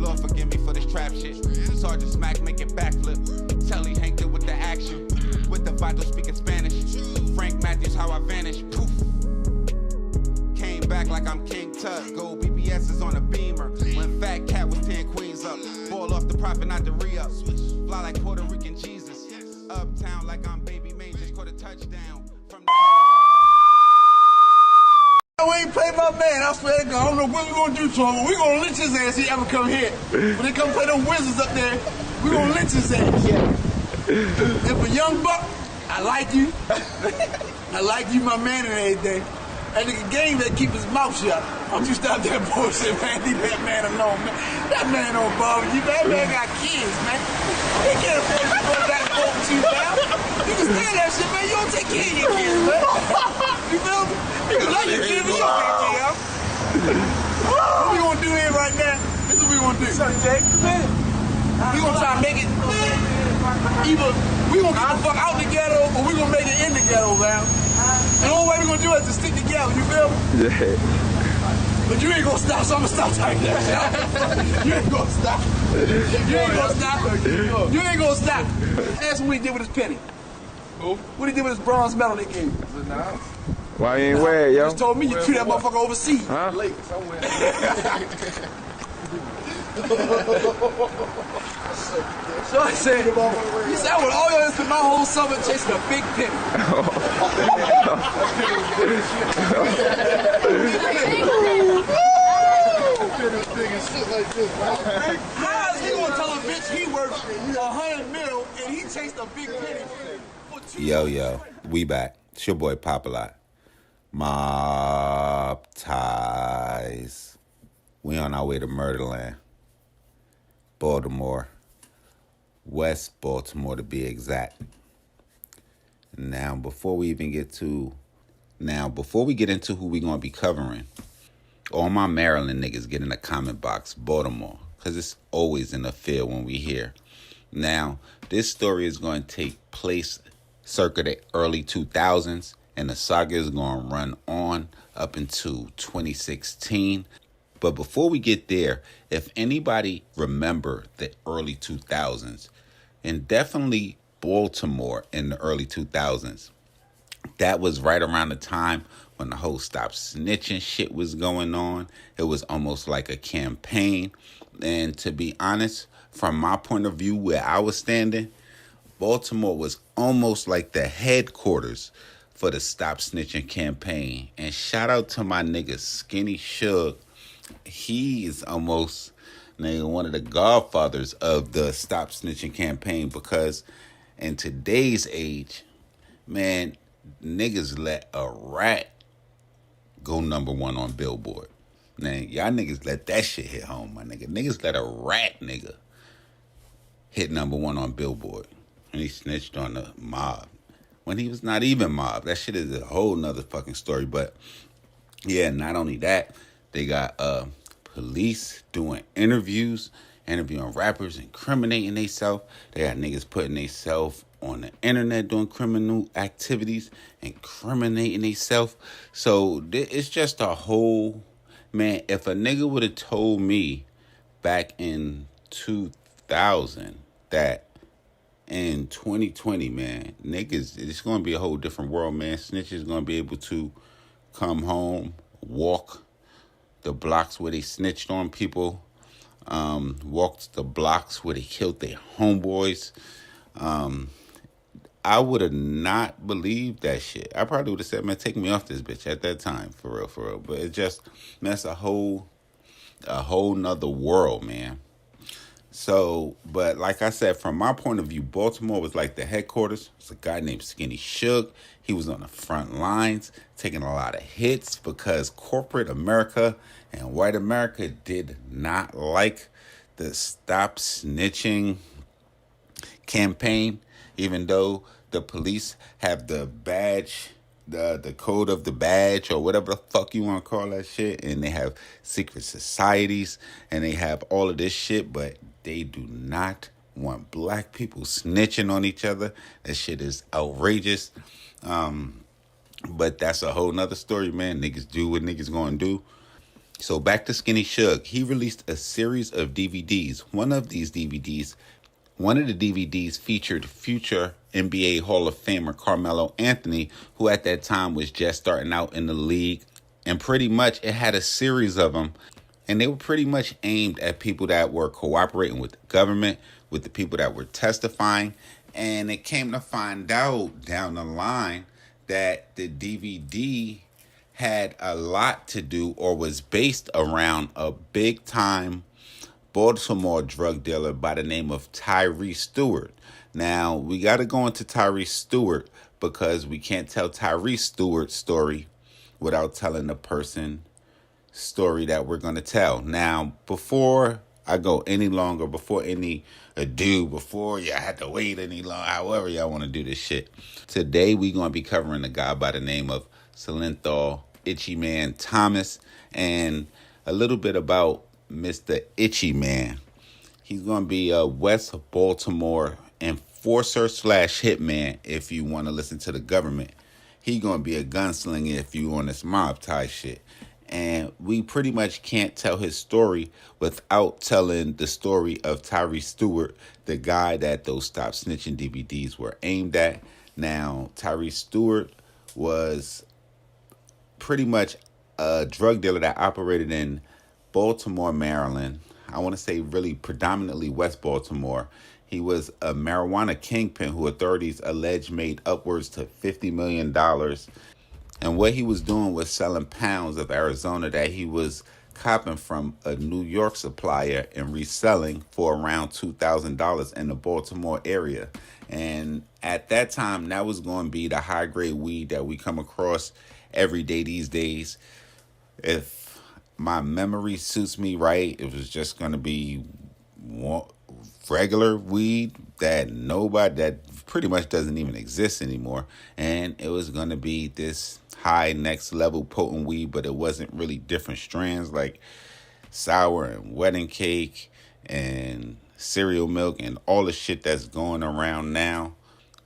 Lord forgive me for this trap shit. Sergeant Smack make it backflip. Telly Hank did with the action. With the vital speaking Spanish. Frank Matthews how I vanish. Poof. Came back like I'm King Tut. Gold BBS is on a beamer. When Fat Cat was 10 queens up. Ball off the profit, not the re-up. Fly like Puerto Rican Jesus. Uptown like I'm Baby May. Just caught a touchdown. From We ain't play my man, I swear to God. I don't know what we gonna do to him, but we gonna lynch his ass if he ever come here. When they come play them wizards up there, we gonna lynch his ass. If a young buck, I like you. I like you, my man, and everything. That nigga game that keep his mouth shut. Don't you stop that bullshit, man. Leave that man alone, man. That man don't bother you. That man got kids, man. He can't afford to go back and forth with you, man. You can stand that shit, man. You don't take care of your kids, man. You feel me? You can love your kids, but you don't take care of them. What we gonna do here right now? This is what we gonna do. Sorry, Jay. We gonna try to make it. Either we gonna get the fuck out the ghetto, or we gonna make it in the ghetto, man. And the only way we gonna do it is to stick together, you feel me? Yeah. But you ain't gonna stop, so I'm gonna stop like that. You ain't gonna stop. You ain't gonna stop. You ain't gonna stop. Ask him what he did with his penny. Who? What he did with his bronze medal they gave you. Is it now? Why you ain't wear it, yo? You just told me you threw that motherfucker overseas. Huh? Lake somewhere. So I said, he said, I would all y'all spend my whole summer chasing a big penny. How is he gonna tell a bitch he worth $100 million and he chased a big penny? Yo, we back. It's your boy Pop-A-Lot. Mob ties. We on our way to Murderland. Baltimore. West Baltimore to be exact. Now, before we get into who we gonna be covering, all my Maryland niggas get in the comment box, Baltimore, because it's always in the field when we hear. Now, this story is going to take place circa the early 2000s, and the saga is going to run on up into 2016. But before we get there, if anybody remember the early 2000s, and definitely Baltimore in the early 2000s, that was right around the time when the whole stop snitching shit was going on. It was almost like a campaign. And to be honest, from my point of view, where I was standing, Baltimore was almost like the headquarters for the Stop Snitching campaign. And shout out to my nigga Skinny Suge. He is almost one of the godfathers of the Stop Snitching campaign, because in today's age, man, niggas let a rat go #1 on Billboard. Now, y'all niggas let that shit hit home, my nigga. Niggas let a rat nigga hit #1 on Billboard. And he snitched on the mob when he was not even mob. That shit is a whole nother fucking story. But yeah, not only that, they got police doing interviews, interviewing rappers, incriminating themselves. They got niggas putting themselves on the internet doing criminal activities, incriminating themselves. So it's just a whole, man, if a nigga would have told me back in 2000 that in 2020, man, niggas, it's going to be a whole different world, man. Snitches going to be able to come home, walk the blocks where they snitched on people, walked the blocks where they killed their homeboys. I would have not believed that shit. I probably would have said, man, take me off this bitch at that time, for real. But it just, man, that's a whole nother world, man. So, but like I said, from my point of view, Baltimore was like the headquarters. It's a guy named Skinny Suge. He was on the front lines, taking a lot of hits because corporate America and white America did not like the Stop Snitching campaign, even though the police have the badge, the code of the badge, or whatever the fuck you want to call that shit, and they have secret societies, and they have all of this shit, but they do not want black people snitching on each other. That shit is outrageous. But that's a whole nother story, man. Niggas do what niggas gonna do. So back to Skinny Suge. He released a series of DVDs. One of the DVDs featured future NBA Hall of Famer Carmelo Anthony, who at that time was just starting out in the league. And pretty much it had a series of them. And they were pretty much aimed at people that were cooperating with the government, with the people that were testifying. And it came to find out down the line that the DVD had a lot to do, or was based around, a big time Baltimore drug dealer by the name of Tyree Stewart. Now, we got to go into Tyree Stewart because we can't tell Tyree Stewart's story without telling the person story that we're going to tell. Now, before I go any longer, before any ado, before y'all had to wait any longer, however y'all want to do this shit, today we going to be covering a guy by the name of Solothal Itchy Man Thomas, and a little bit about Mr. Itchy Man. He's going to be a West Baltimore enforcer / hitman if you want to listen to the government. He's going to be a gunslinger if you on this mob type shit. And we pretty much can't tell his story without telling the story of Tyree Stewart, the guy that those Stop Snitching DVDs were aimed at. Now, Tyree Stewart was pretty much a drug dealer that operated in Baltimore, Maryland. I want to say really predominantly West Baltimore. He was a marijuana kingpin who authorities allege made upwards to $50 million. And what he was doing was selling pounds of Arizona that he was copping from a New York supplier and reselling for around $2,000 in the Baltimore area. And at that time, that was going to be the high-grade weed that we come across every day these days. If my memory suits me right, it was just going to be regular weed that pretty much doesn't even exist anymore. And it was going to be this high next level potent weed, but it wasn't really different strands like sour and wedding cake and cereal milk and all the shit that's going around now.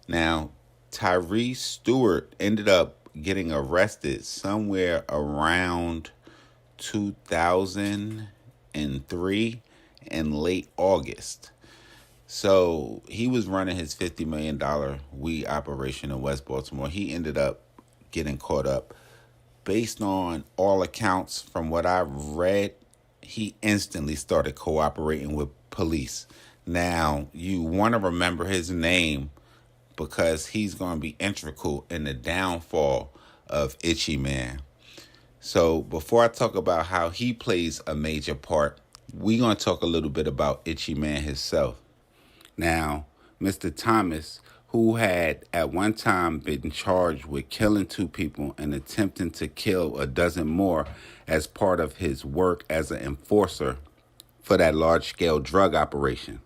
Now, Tyree Stewart ended up getting arrested somewhere around 2003 in late August. So he was running his $50 million weed operation in West Baltimore. He ended up getting caught up. Based on all accounts from what I read, he instantly started cooperating with police. Now, you want to remember his name because he's going to be integral in the downfall of Itchy Man. So before I talk about how he plays a major part, we're going to talk a little bit about Itchy Man himself. Now, Mr. Thomas, who had at one time been charged with killing 2 people and attempting to kill a dozen more as part of his work as an enforcer for that large-scale drug operation.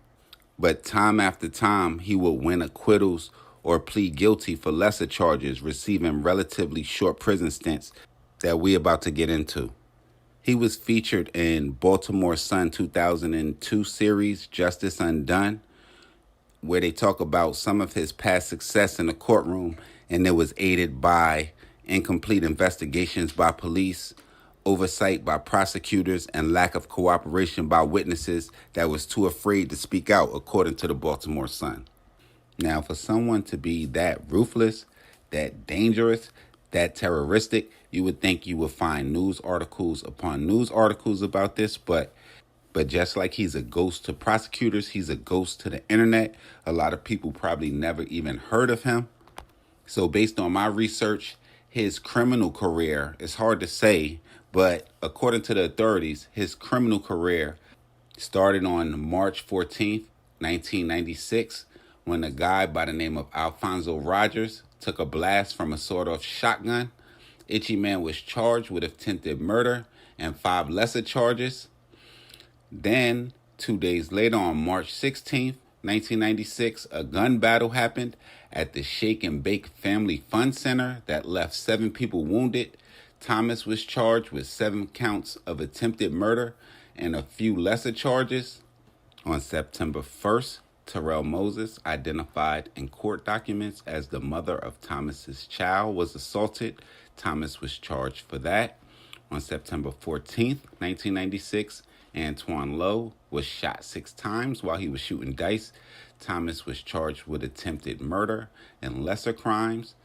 But time after time, he would win acquittals or plead guilty for lesser charges, receiving relatively short prison stints that we about to get into. He was featured in Baltimore Sun 2002 series, Justice Undone, where they talk about some of his past success in the courtroom, and it was aided by incomplete investigations by police, oversight by prosecutors, and lack of cooperation by witnesses that was too afraid to speak out, according to the Baltimore Sun. Now, for someone to be that ruthless, that dangerous, that terroristic, you would think you would find news articles upon news articles about this, but just like he's a ghost to prosecutors, he's a ghost to the internet. A lot of people probably never even heard of him. So based on my research, his criminal career, it's hard to say, but according to the authorities, his criminal career started on March 14th, 1996, when a guy by the name of Alfonso Rogers took a blast from a sawed-off shotgun. Itchy Man was charged with attempted murder and 5 lesser charges. Then, 2 days later, on March 16th, 1996, a gun battle happened at the Shake and Bake Family Fun Center that left 7 people wounded. Thomas was charged with 7 counts of attempted murder and a few lesser charges. On September 1st, Terrell Moses, identified in court documents as the mother of Thomas's child, was assaulted. Thomas was charged for that. On September 14th, 1996, Antoine Lowe was shot 6 times while he was shooting dice. Thomas was charged with attempted murder and lesser crimes.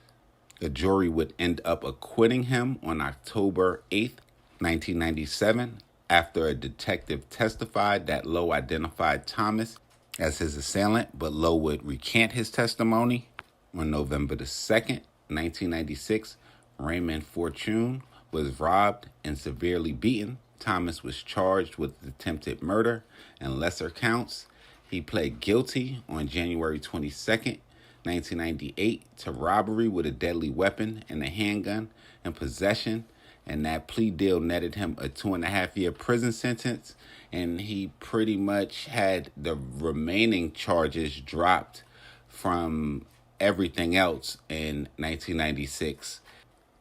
The jury would end up acquitting him on October 8th, 1997, after a detective testified that Lowe identified Thomas as his assailant, but Lowe would recant his testimony. On November the 2nd, 1996, Raymond Fortune was robbed and severely beaten. Thomas was charged with attempted murder and lesser counts. He pled guilty on January 22nd, 1998 to robbery with a deadly weapon and a handgun and possession, and that plea deal netted him a 2.5-year prison sentence, and he pretty much had the remaining charges dropped from everything else in 1996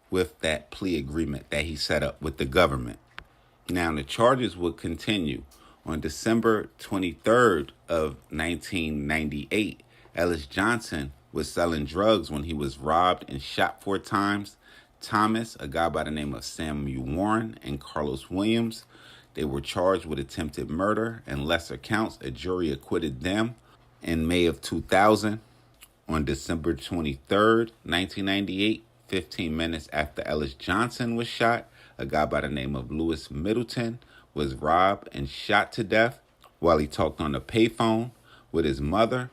with that plea agreement that he set up with the government. Now, the charges would continue. On December 23rd of 1998, Ellis Johnson was selling drugs when he was robbed and shot 4 times. Thomas, a guy by the name of Samuel Warren, and Carlos Williams, they were charged with attempted murder and lesser counts. A jury acquitted them. In May of 2000, on December 23rd, 1998, 15 minutes after Ellis Johnson was shot, a guy by the name of Lewis Middleton was robbed and shot to death while he talked on the payphone with his mother.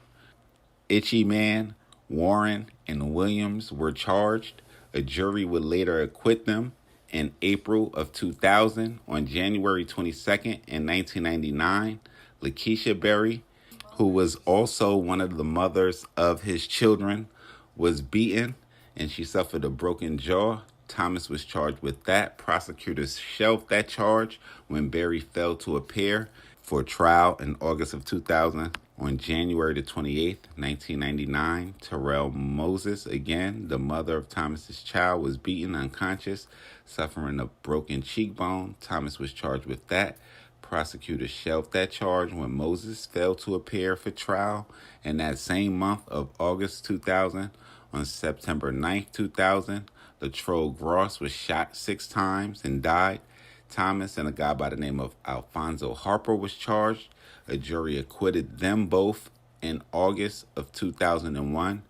Itchy Man, Warren, and Williams were charged. A jury would later acquit them. In April of 2000, on January 22nd in 1999, Lakeisha Berry, who was also one of the mothers of his children, was beaten and she suffered a broken jaw. Thomas was charged with that. Prosecutors shelved that charge when Berry failed to appear for trial in August of 2000. On January the 28th, 1999, Terrell Moses, again, the mother of Thomas's child, was beaten unconscious, suffering a broken cheekbone. Thomas was charged with that. Prosecutors shelved that charge when Moses failed to appear for trial. In that same month of August 2000, on September 9th, 2000, Latrell Gross was shot 6 times and died. Thomas and a guy by the name of Alfonso Harper was charged. A jury acquitted them both in August of 2001.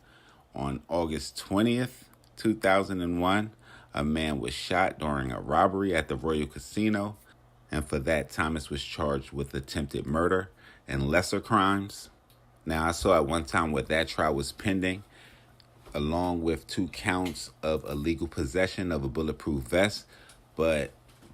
On August 20th, 2001, a man was shot during a robbery at the Royal Casino, and for that, Thomas was charged with attempted murder and lesser crimes. Now, I saw at one time where that trial was pending, along with 2 counts of illegal possession of a bulletproof vest, but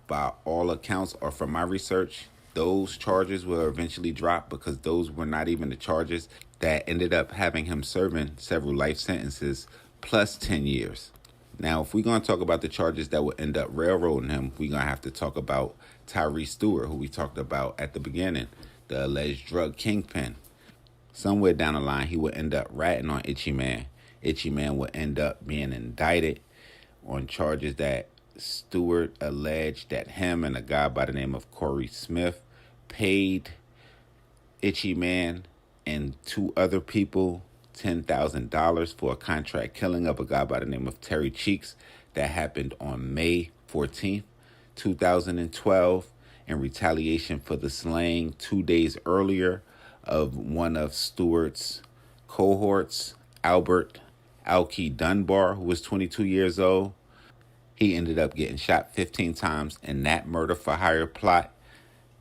by all accounts, or from my research, those charges were eventually dropped because those were not even the charges that ended up having him serving several life sentences plus 10 years. Now, if we're going to talk about the charges that would end up railroading him, we're going to have to talk about Tyree Stewart, who we talked about at the beginning, the alleged drug kingpin. Somewhere down the line, he would end up ratting on Itchy Man. Itchy Man would end up being indicted on charges that Stewart alleged that him and a guy by the name of Corey Smith paid Itchy Man and 2 other people $10,000 for a contract killing of a guy by the name of Terry Cheeks that happened on May 14th, 2012, in retaliation for the slaying 2 days earlier of one of Stewart's cohorts, Albert Alkey Dunbar, who was 22 years old. He ended up getting shot 15 times in that murder for hire plot.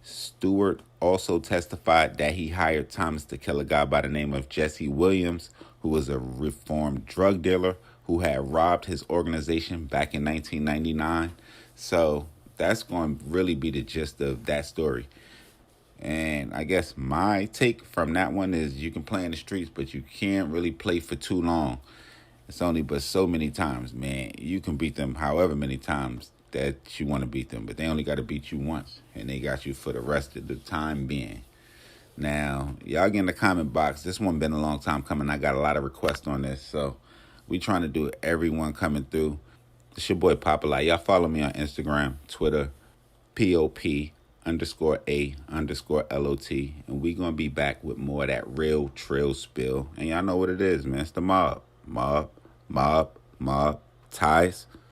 Stewart also testified that he hired Thomas to kill a guy by the name of Jesse Williams, who was a reformed drug dealer who had robbed his organization back in 1999. So that's going to really be the gist of that story. And I guess my take from that one is you can play in the streets, but you can't really play for too long. It's only but so many times, man. You can beat them however many times that you want to beat them, but they only got to beat you once, and they got you for the rest of the time being. Now, y'all get in the comment box. This one been a long time coming. I got a lot of requests on this, so we trying to do everyone coming through. It's your boy Populi. Y'all follow me on Instagram, Twitter, POP_A_LOT, and we gonna be back with more of that real trill spill. And y'all know what it is, man. It's the mob. Mob. Ties.